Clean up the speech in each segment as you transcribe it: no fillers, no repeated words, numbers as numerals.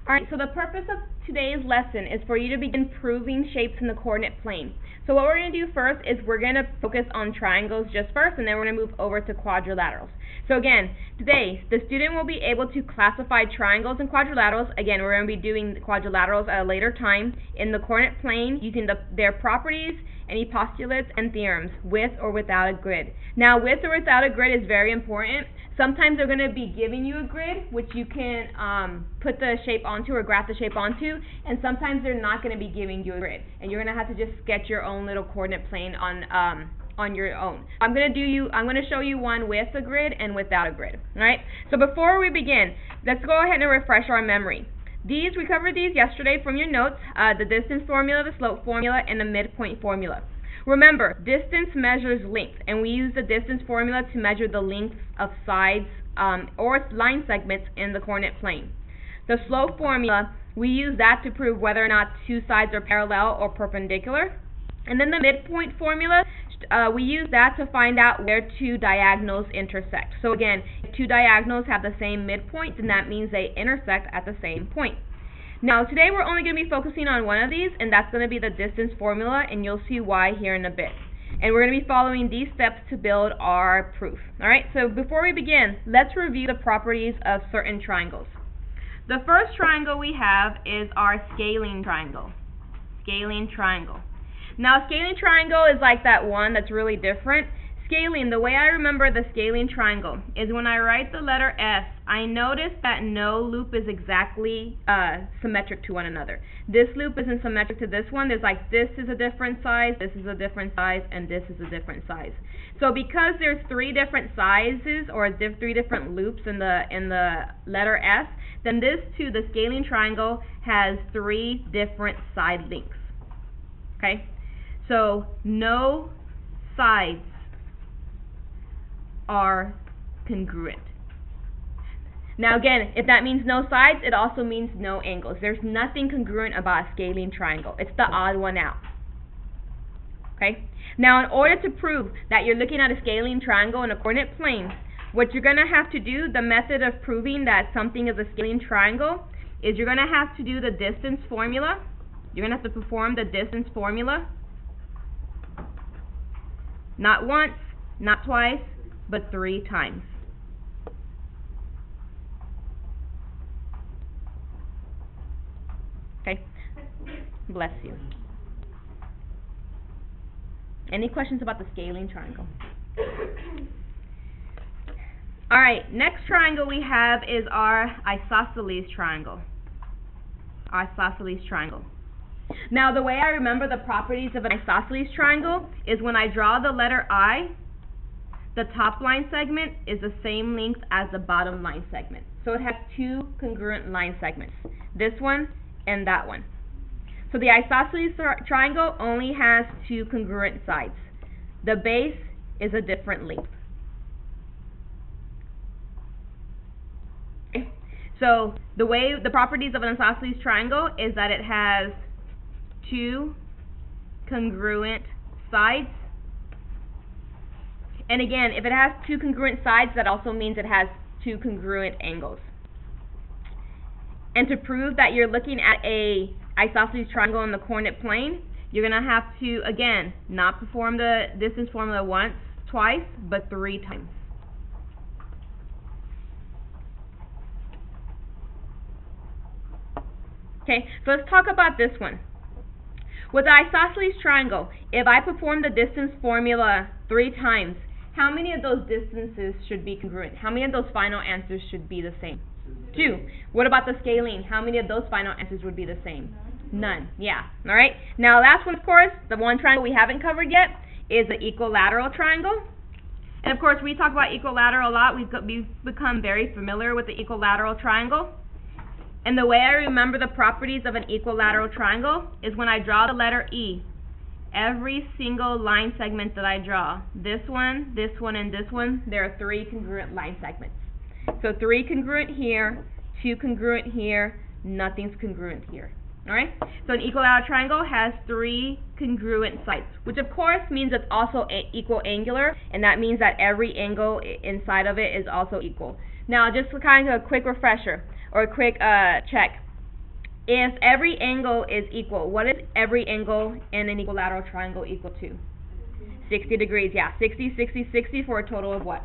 Alright, so the purpose of today's lesson is for you to begin proving shapes in the coordinate plane. So what we're going to do first is we're going to focus on triangles just first, and then we're going to move over to quadrilaterals. So again, today, the student will be able to classify triangles and quadrilaterals. Again, we're going to be doing quadrilaterals at a later time in the coordinate plane using their properties, any postulates, and theorems, with or without a grid. Now, with or without a grid is very important. Sometimes they're going to be giving you a grid, which you can put the shape onto or graph the shape onto, and sometimes they're not going to be giving you a grid, and you're going to have to just sketch your own little coordinate plane on your own. I'm going to show you one with a grid and without a grid. All right. So before we begin, let's go ahead and refresh our memory. We covered these yesterday from your notes: the distance formula, the slope formula, and the midpoint formula. Remember, distance measures length, and we use the distance formula to measure the length of sides or line segments in the coordinate plane. The slope formula, we use that to prove whether or not two sides are parallel or perpendicular. And then the midpoint formula, we use that to find out where two diagonals intersect. So again, if two diagonals have the same midpoint, then that means they intersect at the same point. Now, today we're only going to be focusing on one of these, and that's going to be the distance formula, and you'll see why here in a bit. And we're going to be following these steps to build our proof. Alright, so before we begin, let's review the properties of certain triangles. The first triangle we have is our scalene triangle. Scalene triangle. Now, scalene triangle is like that one that's really different. Scalene, the way I remember the scalene triangle is when I write the letter S, I notice that no loop is exactly symmetric to one another. This loop isn't symmetric to this one. There's like, this is a different size, this is a different size, and this is a different size. So because there's three different sizes or three different loops in the letter S, then this too, the scalene triangle, has three different side lengths. Okay? So no sides are congruent. Now again, if that means no sides, it also means no angles. There's nothing congruent about a scalene triangle. It's the odd one out. Okay? Now, in order to prove that you're looking at a scalene triangle in a coordinate plane, what you're going to have to do, the method of proving that something is a scalene triangle, is you're going to have to do the distance formula. You're going to have to perform the distance formula. Not once, not twice, but 3 times. Okay? Bless you. Any questions about the scalene triangle? Alright, next triangle we have is our isosceles triangle. Isosceles triangle. Now, the way I remember the properties of an isosceles triangle is when I draw the letter I, the top line segment is the same length as the bottom line segment. So it has two congruent line segments, this one and that one. So the isosceles triangle only has two congruent sides. The base is a different length. Okay. So the properties of an isosceles triangle is that it has two congruent sides. And again, if it has two congruent sides, that also means it has two congruent angles. And to prove that you're looking at a isosceles triangle in the coordinate plane, you're going to have to, again, not perform the distance formula once, twice, but 3 times. Okay, so let's talk about this one. With the isosceles triangle, if I perform the distance formula 3 times, how many of those distances should be congruent? How many of those final answers should be the same? 2. What about the scalene? How many of those final answers would be the same? None. Yeah. All right. Now, last one, of course, the one triangle we haven't covered yet is the equilateral triangle. And of course, we talk about equilateral a lot. We've become very familiar with the equilateral triangle. And the way I remember the properties of an equilateral triangle is when I draw the letter E, every single line segment that I draw, this one, and this one, there are 3 congruent line segments. So 3 congruent here, 2 congruent here, nothing's congruent here. Alright? So an equilateral triangle has 3 congruent sides, which of course means it's also equal angular, and that means that every angle inside of it is also equal. Now, just kind of a quick refresher, or a quick check. if every angle is equal, what is every angle in an equilateral triangle equal to? 60 degrees, yeah. 60, 60, 60 for a total of what?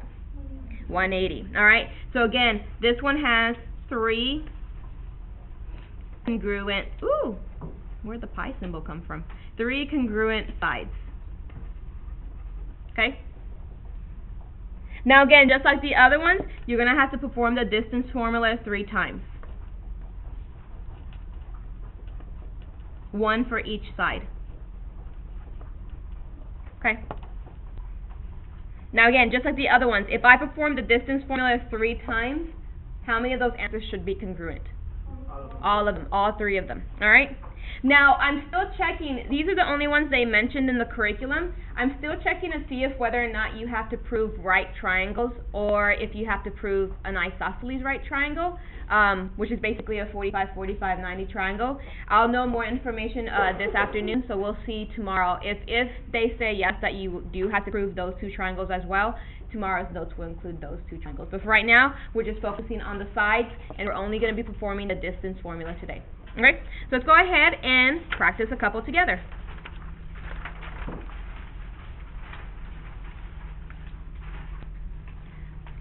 180. Alright, so again, this one has 3 congruent, where'd the pi symbol come from? 3 congruent sides. Okay? Now again, just like the other ones, you're going to have to perform the distance formula 3 times. 1 for each side. Okay? Now again, just like the other ones, if I perform the distance formula 3 times, how many of those answers should be congruent? All of them, all 3 of them. Alright? Now, I'm still checking, these are the only ones they mentioned in the curriculum. I'm still checking to see if whether or not you have to prove right triangles or if you have to prove an isosceles right triangle, which is basically a 45, 45, 90 triangle. I'll know more information this afternoon, so we'll see tomorrow. If they say yes, that you do have to prove those 2 triangles as well, tomorrow's notes will include those 2 triangles. But for right now, we're just focusing on the sides, and we're only going to be performing the distance formula today. Okay, so let's go ahead and practice a couple together.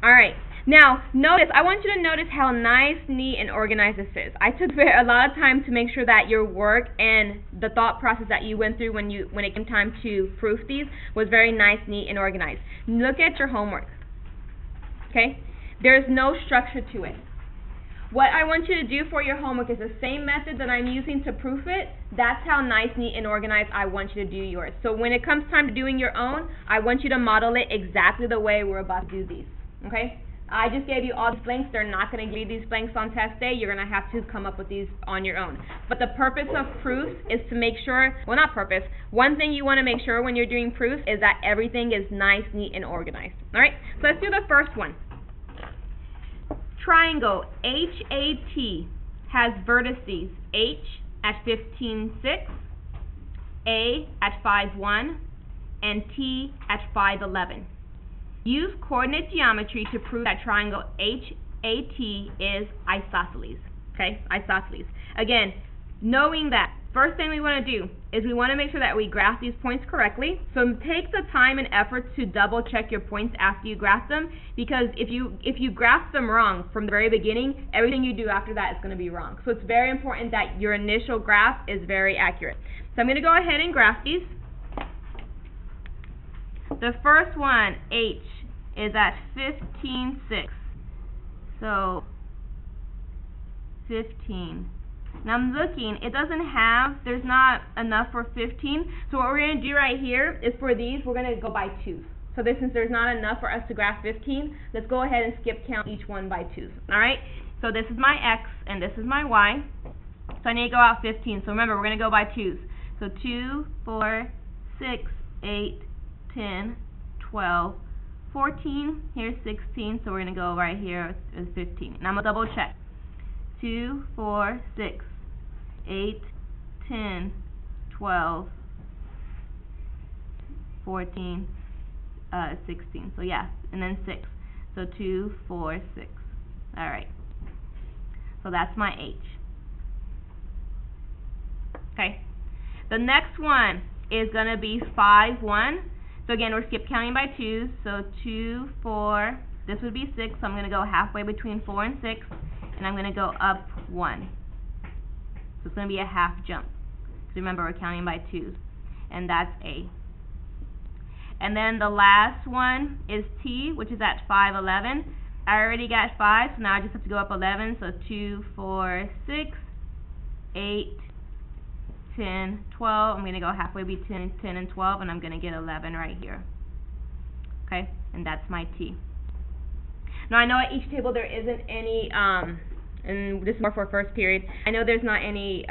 Alright, now notice, I want you to notice how nice, neat, and organized this is. I took a lot of time to make sure that your work and the thought process that you went through when it came time to proof these was very nice, neat, and organized. Look at your homework. Okay, there's no structure to it. What I want you to do for your homework is the same method that I'm using to proof it. That's how nice, neat, and organized I want you to do yours. So when it comes time to doing your own, I want you to model it exactly the way we're about to do these. Okay? I just gave you all these blanks. They're not going to give you these blanks on test day. You're going to have to come up with these on your own. But the purpose of proofs is to make sure, well, not purpose, one thing you want to make sure when you're doing proofs is that everything is nice, neat, and organized. Alright? So let's do the first one. Triangle HAT has vertices H at 15, 6, A at 5, 1, and T at 5, 11. Use coordinate geometry to prove that triangle HAT is isosceles. Okay, isosceles. Again, knowing that, first thing we want to do is we want to make sure that we graph these points correctly. So take the time and effort to double check your points after you graph them, because if you graph them wrong from the very beginning, everything you do after that is going to be wrong. So it's very important that your initial graph is very accurate. So I'm going to go ahead and graph these. The first one, H, is at 15, 6. So 15. Now I'm looking, it doesn't have, there's not enough for 15. So what we're going to do right here is for these, we're going to go by 2s. So this, since there's not enough for us to graph 15, let's go ahead and skip count each one by 2s. Alright? So this is my X and this is my Y. So I need to go out 15. So remember, we're going to go by 2s. So 2, 4, 6, 8, 10, 12, 14, here's 16, so we're going to go right here with 15. And I'm going to double check. 2, 4, 6, 8, 10, 12, 14, 16. So yeah, and then 6. So 2, 4, 6. Alright. So that's my H. Okay. The next one is going to be 5, 1. So again, we're skip counting by 2s. So 2, 4, this would be 6. So I'm going to go halfway between 4 and 6. And I'm going to go up 1. So it's going to be a half jump. So remember, we're counting by 2s. And that's A. And then the last one is T, which is at 5, 11. I already got 5, so now I just have to go up 11. So 2, 4, 6, 8, 10, 12. I'm going to go halfway between 10 and 12, and I'm going to get 11 right here. Okay, and that's my T. Now I know at each table there isn't any, and this is more for first period, I know there's not any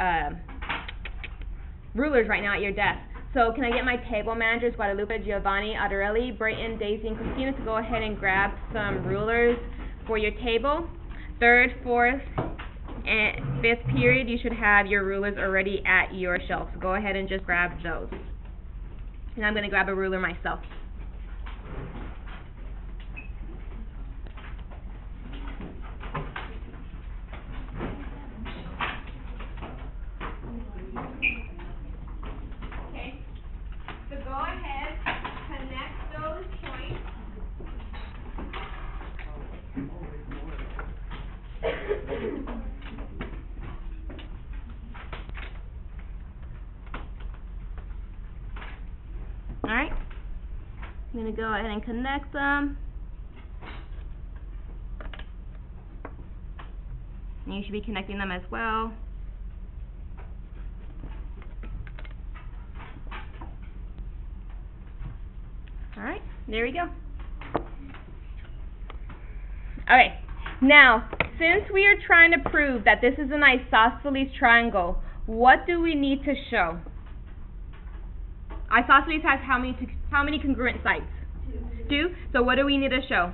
rulers right now at your desk. So can I get my table managers, Guadalupe, Giovanni, Adarelli, Brayton, Daisy, and Christina, to go ahead and grab some rulers for your table. Third, fourth, and fifth period, you should have your rulers already at your shelf. So go ahead and just grab those. And I'm going to grab a ruler myself. I'm going to go ahead and connect them. And you should be connecting them as well. Alright, there we go. Okay, now, since we are trying to prove that this is an isosceles triangle, what do we need to show? Isosceles has how many congruent sides? Two. So what do we need to show?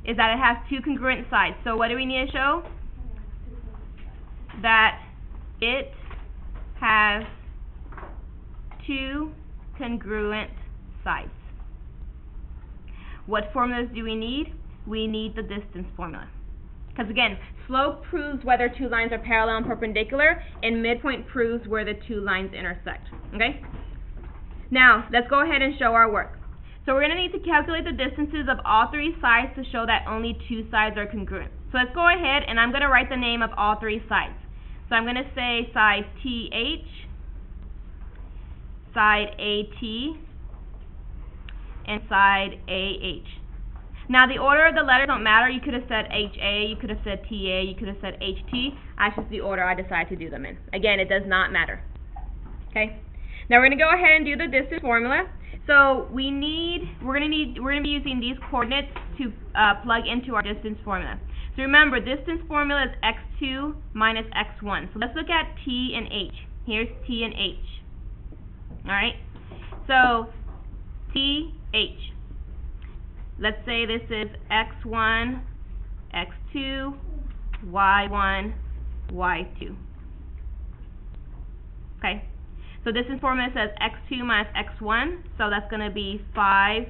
Is that it has two congruent sides. So what do we need to show? That it has two congruent sides. What formulas do we need? We need the distance formula. Because again, slope proves whether two lines are parallel and perpendicular, and midpoint proves where the two lines intersect. Okay? Now, let's go ahead and show our work. So we're going to need to calculate the distances of all three sides to show that only two sides are congruent. So let's go ahead, and I'm going to write the name of all three sides. So I'm going to say side TH, side AT, and side AH. Now the order of the letters don't matter. You could have said HA, you could have said TA, you could have said HT. That's just the order I decided to do them in. Again, it does not matter. Okay? Now we're going to go ahead and do the distance formula. So we're going to be using these coordinates to plug into our distance formula. So remember, distance formula is x2 minus x1. So let's look at T and H. Here's T and H. Alright? So TH. Let's say this is x1, x2, y1, y2. Okay? So this formula says x2 minus x1, so that's going to be 5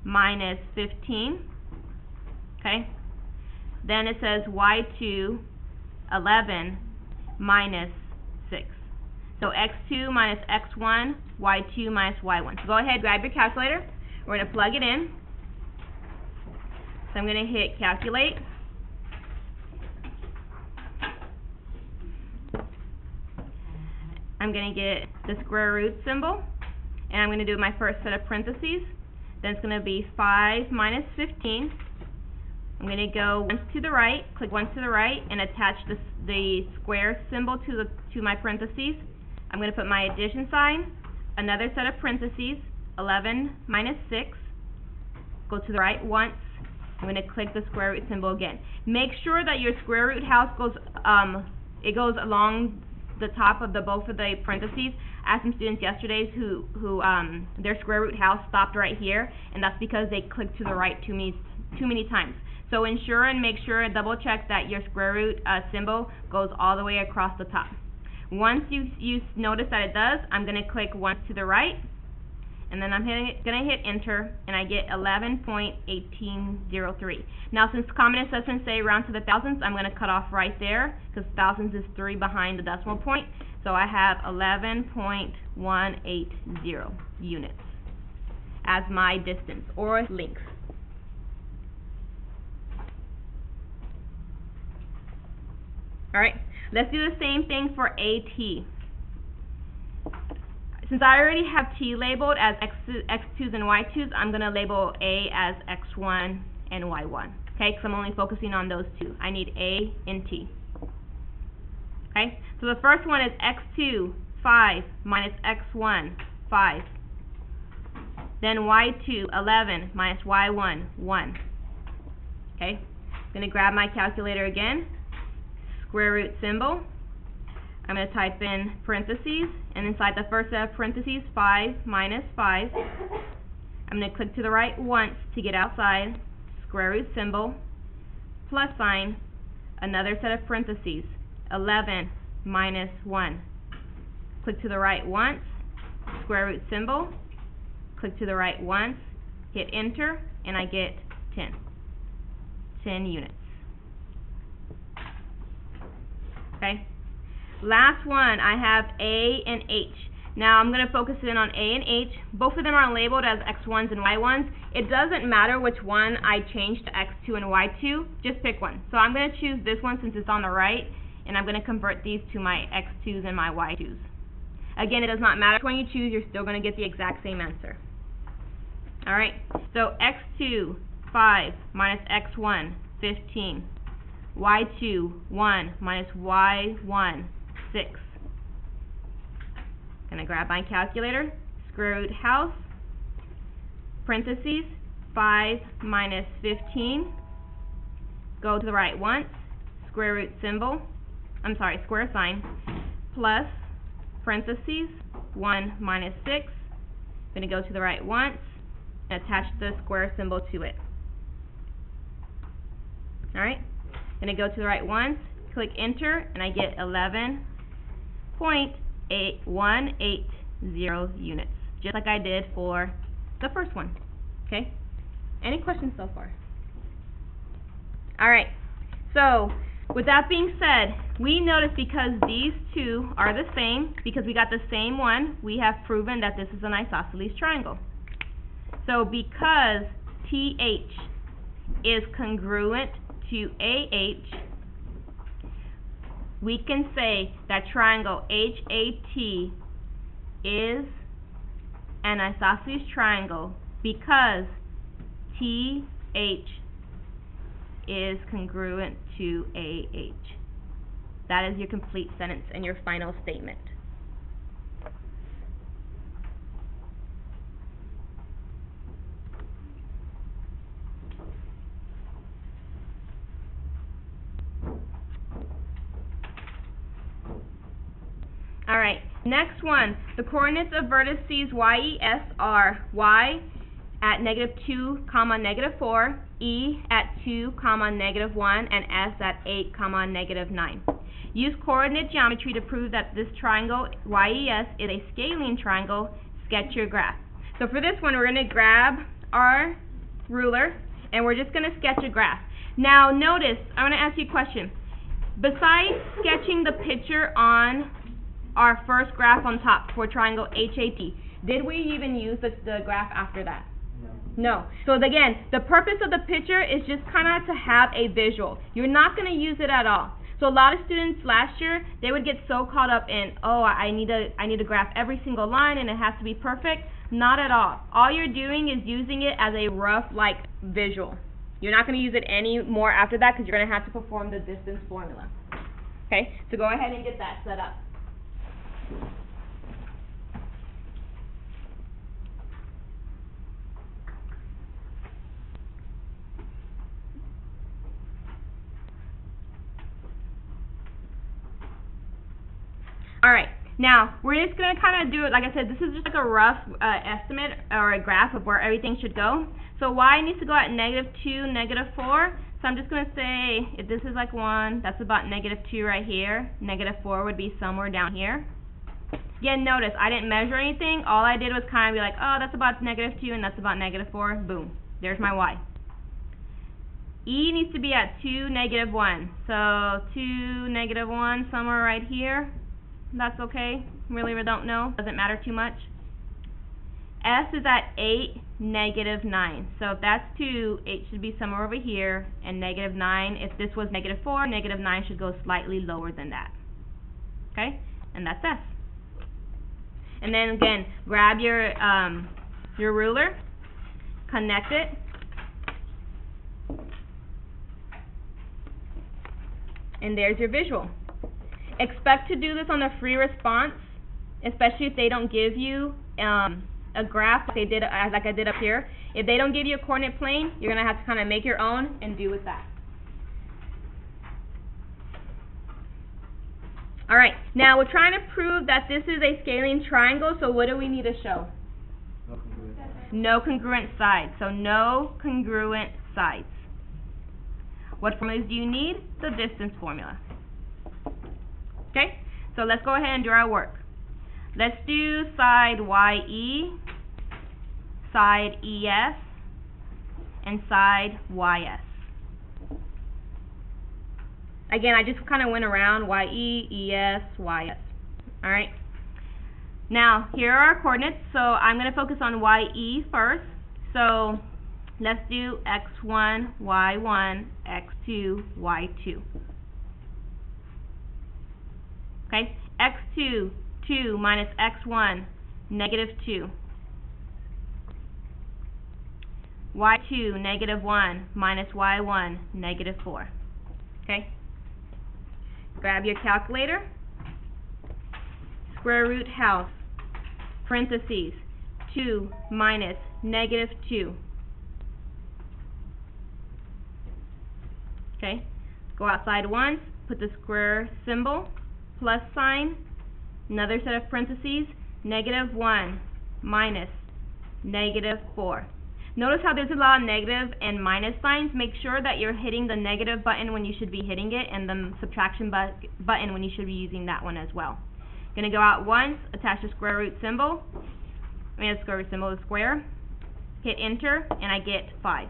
minus 15. Okay? Then it says y2, 11 minus 6. So x2 minus x1, y2 minus y1. So go ahead, grab your calculator. We're going to plug it in. So I'm going to hit calculate. I'm going to get the square root symbol, and I'm going to do my first set of parentheses. Then it's going to be 5 minus 15. I'm going to go once to the right, click once to the right, and attach the square symbol to my parentheses. I'm going to put my addition sign, another set of parentheses, 11 minus 6. Go to the right once. I'm going to click the square root symbol again. Make sure that your square root house goes along the top of both of the parentheses. I had some students yesterday who their square root house stopped right here, and that's because they clicked to the right too many times. So ensure and make sure, double check that your square root symbol goes all the way across the top. Once you notice that it does, I'm going to click once to the right, and then I'm going to hit enter, and I get 11.1803. Now, since common assessments say round to the thousands, I'm going to cut off right there, because thousands is 3 behind the decimal point. So I have 11.180 units as my distance, or length. Alright, let's do the same thing for AT. Since I already have T labeled as X2s and Y2s, I'm going to label A as X1 and Y1. Okay, because I'm only focusing on those two. I need A and T. Okay, so the first one is X2, 5, minus X1, 5. Then Y2, 11, minus Y1, 1. Okay, I'm going to grab my calculator again. Square root symbol. I'm going to type in parentheses, and inside the first set of parentheses, 5 minus 5. I'm going to click to the right once to get outside, square root symbol, plus sign, another set of parentheses, 11 minus 1. Click to the right once, square root symbol, click to the right once, hit enter, and I get 10 units. Okay. Last one, I have A and H. Now I'm going to focus in on A and H. Both of them are labeled as X1s and Y1s. It doesn't matter which one I change to X2 and Y2. Just pick one. So I'm going to choose this one since it's on the right, and I'm going to convert these to my X2s and my Y2s. Again, it does not matter which one you choose. You're still going to get the exact same answer. Alright, so x2, 5, minus x1, 15. y2, 1, minus y1, 6. Gonna grab my calculator, square root house, parentheses, 5 minus 15. Go to the right once, square root symbol, square sign, plus, parentheses, 1 minus 6. Gonna go to the right once, and attach the square symbol to it. Alright, gonna go to the right once, click enter, and I get 11.180 units, just like I did for the first one. Okay? Any questions so far? Alright, so with that being said, we notice because these two are the same, because we got the same one, we have proven that this is an isosceles triangle. So because TH is congruent to AH, we can say that triangle HAT is an isosceles triangle because TH is congruent to AH. That is your complete sentence and your final statement. Alright, next one. The coordinates of vertices YES are Y at -2, -4, E at 2, -1, and S at 8, -9. Use coordinate geometry to prove that this triangle YES is a scalene triangle. Sketch your graph. So for this one, we're going to grab our ruler and we're just going to sketch a graph. Now notice, I want to ask you a question. Besides sketching the picture on our first graph on top for triangle HAT, did we even use the graph after that? No. So again, the purpose of the picture is just kind of to have a visual. You're not going to use it at all. So a lot of students last year, they would get so caught up in, oh, I need to graph every single line and it has to be perfect. Not at all. All you're doing is using it as a rough, like, visual. You're not going to use it any more after that because you're going to have to perform the distance formula. Okay, so go ahead and get that set up. Alright, now we're just going to kind of do it, like I said, this is just like a rough estimate or a graph of where everything should go. So y needs to go at -2, -4. So I'm just going to say, if this is like 1, that's about -2 right here. -4 would be somewhere down here. Again, notice, I didn't measure anything. All I did was kind of be like, oh, that's about -2 and that's about -4. Boom. There's my y. E needs to be at 2, -1. So 2, -1, somewhere right here. That's okay. Really, we don't know. Doesn't matter too much. S is at 8, -9. So if that's 2, it should be somewhere over here. And -9, if this was -4, -9 should go slightly lower than that. Okay? And that's S. And then again, grab your ruler, connect it. And there's your visual. Expect to do this on a free response, especially if they don't give you a graph like I did up here. If they don't give you a coordinate plane, you're going to have to kind of make your own and do with that. Alright, now we're trying to prove that this is a scalene triangle, so what do we need to show? No congruent sides. So no congruent sides. What formulas do you need? The distance formula. Okay, so let's go ahead and do our work. Let's do side YE, side ES, and side YS. Again, I just kind of went around YE, ES, YS. Alright. Now, here are our coordinates. So I'm going to focus on YE first. So let's do X1, Y1, X2, Y2. Okay, X2, 2 minus X1, -2. y2, negative 1, minus y1, negative 4. Okay? Grab your calculator. Square root house, parentheses, 2 minus negative 2. Okay? Go outside once, put the square symbol, plus sign, another set of parentheses, negative 1 minus negative 4. Notice how there's a lot of negative and minus signs. Make sure that you're hitting the negative button when you should be hitting it, and the subtraction button when you should be using that one as well. Going to go out once, attach the square root symbol, the square root symbol is square, hit enter, and I get 5.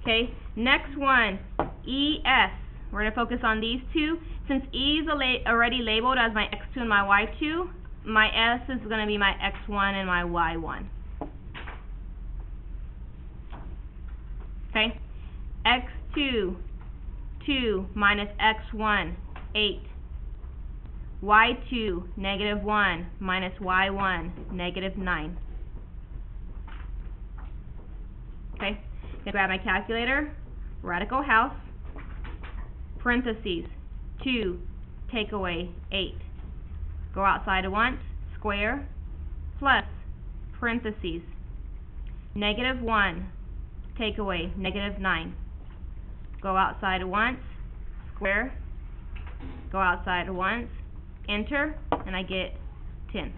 Okay, next one, ES. We're going to focus on these two. Since E is already labeled as my X2 and my Y2, my S is going to be my X1 and my Y1. Okay, X2, 2 minus X1, 8. Y2, negative 1 minus Y1, negative 9. Okay, I'm going to grab my calculator, radical house, parentheses, 2, take away 8. Go outside once, square, plus, parentheses, negative 1, take away negative 9. Go outside once, square, go outside once, enter, and I get 10.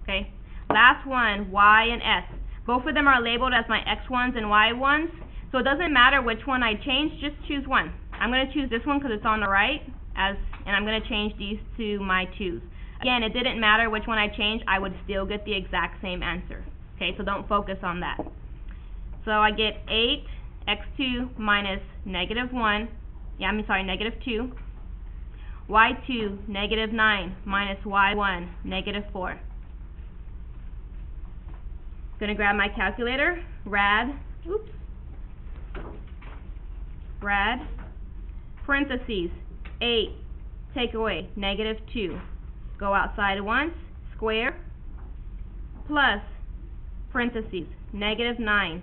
Okay, last one, Y and S. Both of them are labeled as my X1s and Y1s, so it doesn't matter which one I change, just choose one. I'm going to choose this one because it's on the right, and I'm going to change these to my 2s. Again, it didn't matter which one I changed, I would still get the exact same answer. Okay, so don't focus on that. So I get 8 X2 minus negative 1, negative 2, Y2, negative 9 minus Y1, negative 4. Going to grab my calculator, rad, parentheses, 8, take away, negative 2. Go outside once, square, plus, parentheses, negative 9,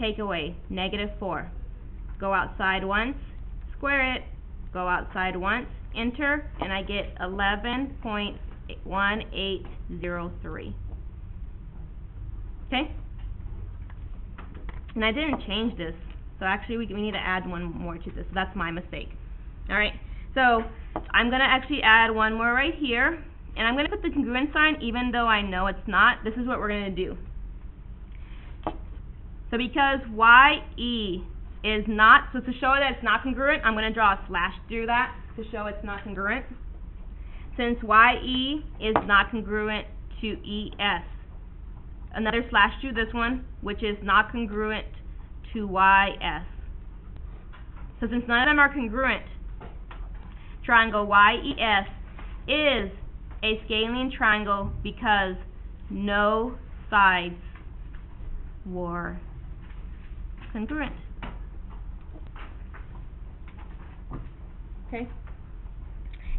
take away, negative 4. Go outside once, square it, go outside once, enter, and I get 11.1803. Okay? And I didn't change this, so actually we need to add one more to this. So that's my mistake. Alright, so I'm going to actually add one more right here, and I'm going to put the congruent sign even though I know it's not. This is what we're going to do. So because YE is not, so to show that it's not congruent, I'm going to draw a slash through that to show it's not congruent. Since YE is not congruent to ES, another slash through this one, which is not congruent to YS. So since none of them are congruent, triangle YES is a scalene triangle because no sides were congruent. Okay?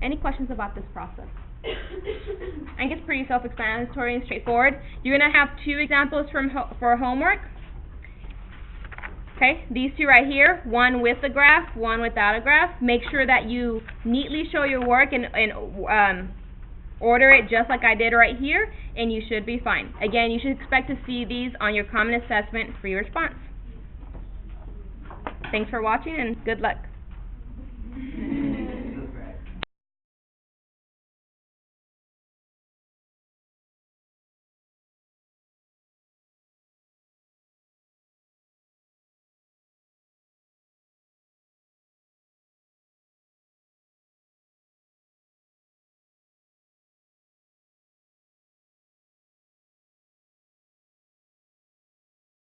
Any questions about this process? I think it's pretty self-explanatory and straightforward. You're going to have 2 examples for homework. Okay, these 2 right here, one with a graph, one without a graph. Make sure that you neatly show your work and order it just like I did right here, and you should be fine. Again, you should expect to see these on your common assessment free response. Thanks for watching, and good luck.